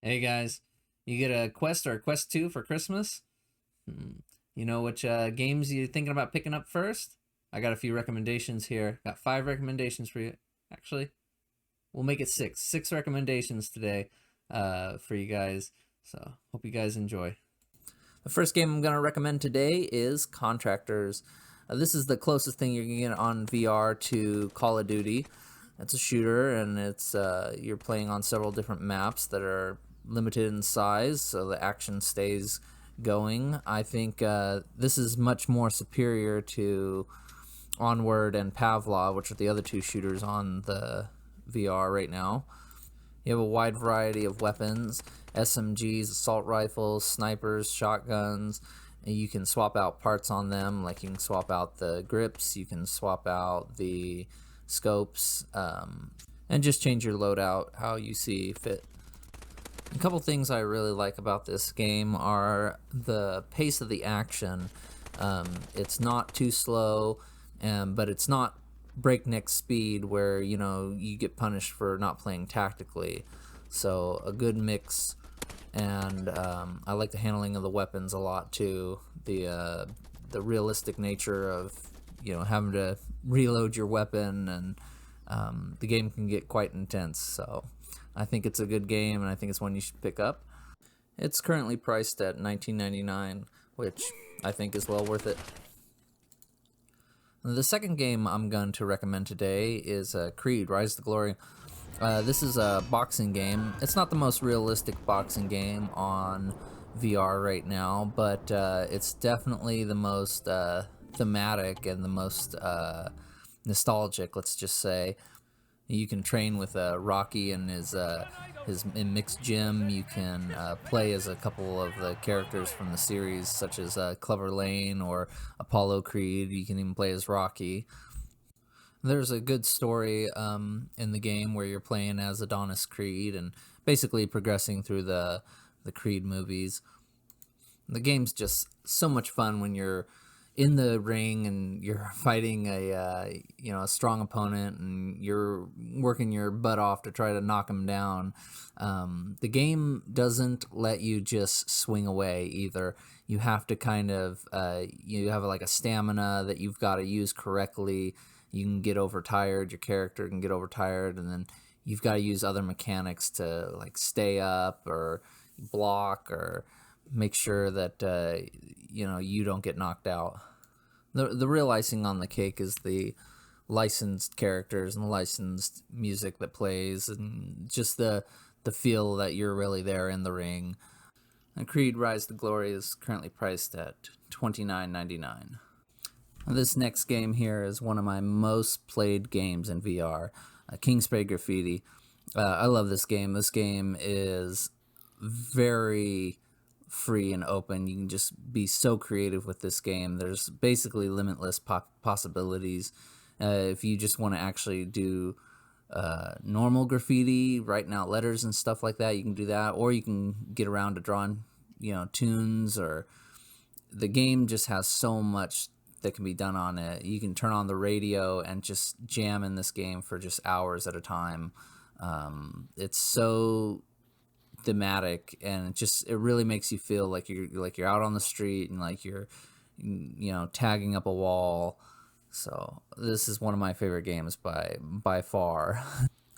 Hey guys, you get a Quest or a Quest 2 for Christmas? Hmm. You know which games you thinking about picking up first? I got a few recommendations here. Got 5 recommendations for you. Actually, we'll make it six. 6 recommendations today for you guys. So, hope you guys enjoy. The first game I'm going to recommend today is Contractors. This is the closest thing you're going to get on VR to Call of Duty. It's a shooter, and it's you're playing on several different maps that are limited in size, so the action stays going. I think this is much more superior to Onward and Pavlov, which are the other two shooters on the VR right now. You have a wide variety of weapons: SMGs, assault rifles, snipers, shotguns. And you can swap out parts on them, like you can swap out the grips, you can swap out the scopes, and just change your loadout how you see fit. A couple things I really like about this game are the pace of the action. It's not too slow, but it's not breakneck speed where you get punished for not playing tactically. So a good mix, and I like the handling of the weapons a lot too. The realistic nature of having to reload your weapon, and the game can get quite intense. So I think it's a good game, and I think it's one you should pick up. It's currently priced at $19.99, which I think is well worth it. The second game I'm going to recommend today is Creed: Rise to Glory. This is a boxing game. It's not the most realistic boxing game on VR right now, but it's definitely the most thematic and the most nostalgic, let's just say. You can train with Rocky and his in mixed gym. You can play as a couple of the characters from the series, such as Clever Lane or Apollo Creed. You can even play as Rocky. There's a good story in the game where you're playing as Adonis Creed and basically progressing through the Creed movies. The game's just so much fun when you're in the ring and you're fighting a strong opponent and you're working your butt off to try to knock him down. The game doesn't let you just swing away either. You have to kind of you have like a stamina that you've got to use correctly. You can get overtired, your character can get overtired, and then you've got to use other mechanics to like stay up or block or make sure that you don't get knocked out. The real icing on the cake is the licensed characters and the licensed music that plays, and just the feel that you're really there in the ring. And Creed: Rise to Glory is currently priced at $29.99. This next game here is one of my most played games in VR, Kingspray Graffiti. I love this game. This game is very free and open. You can just be so creative with this game. There's basically limitless possibilities. If you just want to actually do normal graffiti, writing out letters and stuff like that, you can do that, or you can get around to drawing tunes. Or the game just has so much that can be done on it. You can turn on the radio and just jam in this game for just hours at a time. It's so thematic, and it really makes you feel like you're out on the street and like you're tagging up a wall. So this is one of my favorite games by far.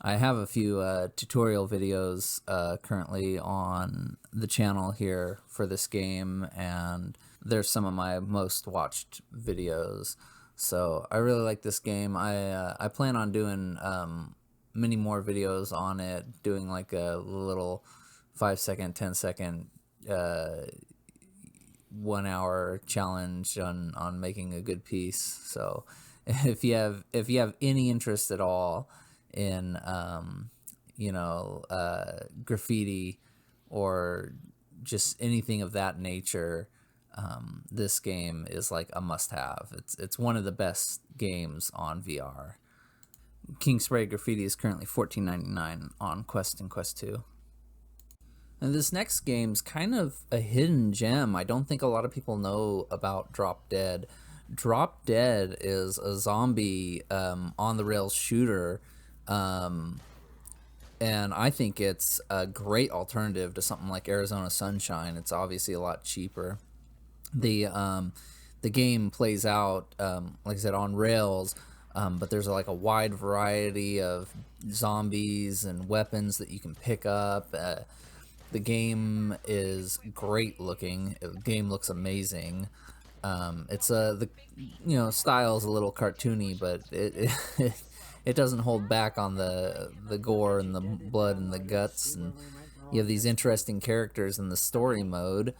I have a few tutorial videos currently on the channel here for this game, and they're some of my most watched videos. So I really like this game. I plan on doing many more videos on it, doing like a little 5-second, 10-second, 1 hour challenge on making a good piece. So if you have any interest at all in graffiti or just anything of that nature, this game is like a must-have. It's one of the best games on VR. Kingspray Graffiti is currently $14.99 on Quest and Quest 2. And this next game's kind of a hidden gem. I don't think a lot of people know about Drop Dead. Drop Dead is a zombie on the rails shooter and I think it's a great alternative to something like Arizona Sunshine. It's obviously a lot cheaper. The game plays out, like I said, on rails, but there's like a wide variety of zombies and weapons that you can pick up. The game is great looking. The game looks amazing. It's the style is a little cartoony, but it doesn't hold back on the gore and the blood and the guts, and you have these interesting characters in the story mode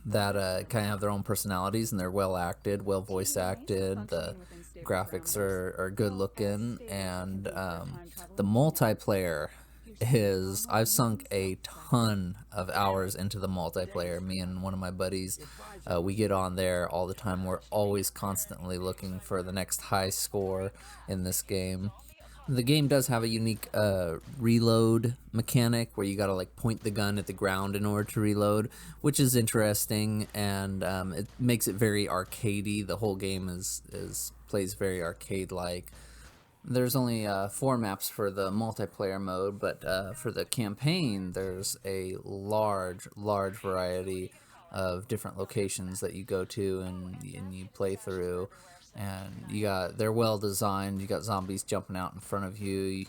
that kind of have their own personalities, and they're well acted, well voice acted. The graphics are good looking, and the multiplayer is, I've sunk a ton of hours into the multiplayer. Me and one of my buddies, we get on there all the time. We're always constantly looking for the next high score in this game. The game does have a unique reload mechanic where you gotta like point the gun at the ground in order to reload, which is interesting, and it makes it very arcadey. The whole game plays very arcade-like. There's only 4 maps for the multiplayer mode, but for the campaign, there's a large variety of different locations that you go to and you play through. And they're well designed. You got zombies jumping out in front of you.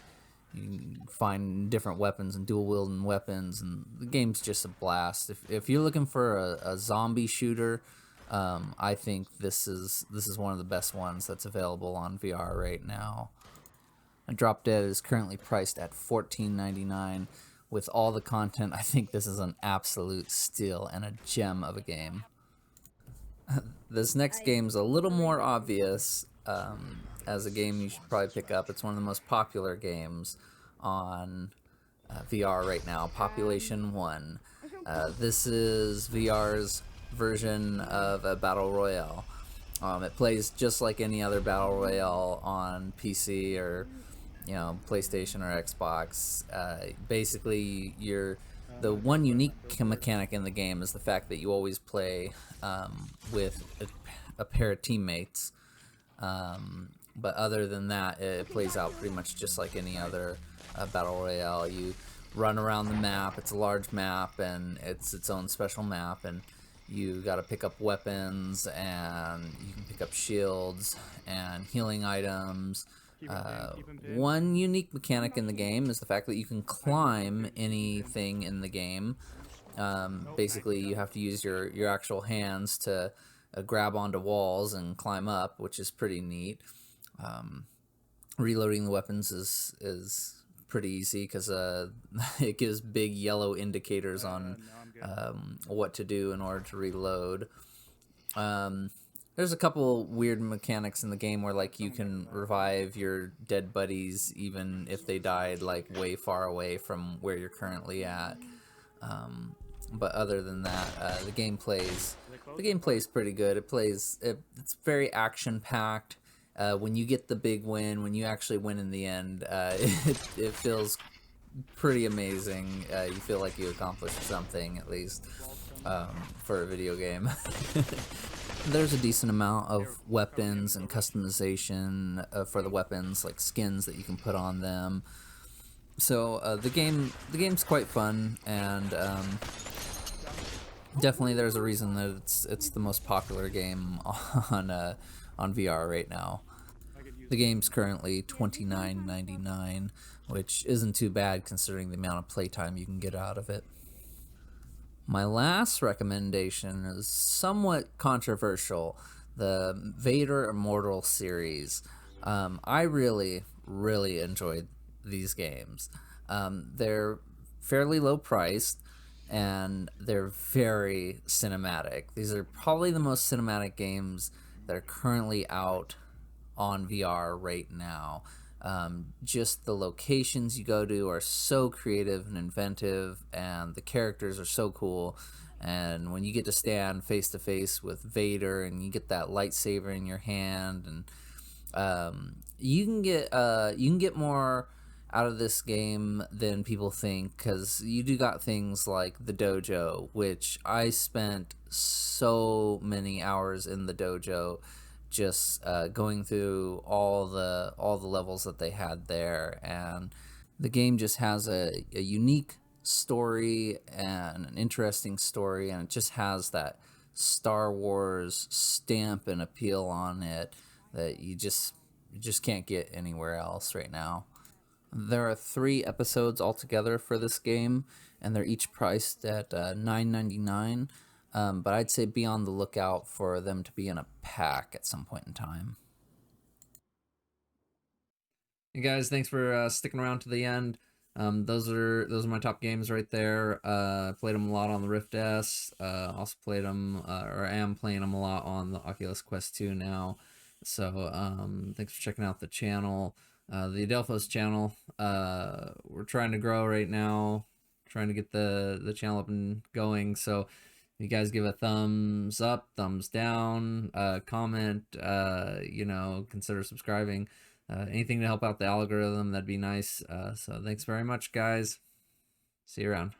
You find different weapons and dual wielding weapons, and the game's just a blast. If you're looking for a zombie shooter, I think this is one of the best ones that's available on VR right now. And Drop Dead is currently priced at $14.99. With all the content, I think this is an absolute steal and a gem of a game. This next game's a little more obvious as a game you should probably pick up. It's one of the most popular games on VR right now, Population 1. This is VR's version of a battle royale. It plays just like any other battle royale on PC or PlayStation or Xbox. Basically, the one unique mechanic in the game is the fact that you always play with a pair of teammates. But other than that, it plays out pretty much just like any other battle royale. You run around the map. It's a large map, and it's its own special map, and you got to pick up weapons, and you can pick up shields and healing items. One unique mechanic in the game is the fact that you can climb anything in the game. Basically, you have to use your actual hands to grab onto walls and climb up, which is pretty neat. Reloading the weapons is pretty easy because it gives big yellow indicators on what to do in order to reload. There's a couple weird mechanics in the game where like you can revive your dead buddies even if they died like way far away from where you're currently at. But other than that, the game plays pretty good. It's very action packed. When you get the big win, when you actually win in the end, it feels pretty amazing. You feel like you accomplished something, at least for a video game. There's a decent amount of weapons and customization for the weapons, like skins that you can put on them. So the game's quite fun, and definitely there's a reason that it's the most popular game on VR right now. The game's currently $29.99, which isn't too bad considering the amount of playtime you can get out of it. My last recommendation is somewhat controversial, the Vader Immortal series. I really enjoyed these games. They're fairly low priced, and they're very cinematic. These are probably the most cinematic games that are currently out on VR right now. Just the locations you go to are so creative and inventive, and the characters are so cool. And when you get to stand face to face with Vader and you get that lightsaber in your hand, and you can get more out of this game than people think, because you do got things like the dojo, which I spent so many hours in the dojo, just going through all the levels that they had there, and The game just has a unique story and an interesting story, and it just has that Star Wars stamp and appeal on it that you just can't get anywhere else right now. There are 3 episodes altogether for this game, and they're each priced at $9.99. But I'd say be on the lookout for them to be in a pack at some point in time. Hey guys, thanks for sticking around to the end. Those are my top games right there. Played them a lot on the Rift S. Also played them, or am playing them a lot on the Oculus Quest 2 now. So thanks for checking out the channel, the Adelphos channel. We're trying to grow right now, trying to get the channel up and going. So if you guys give a thumbs up, thumbs down, comment, consider subscribing. Anything to help out the algorithm, that'd be nice. So thanks very much, guys. See you around.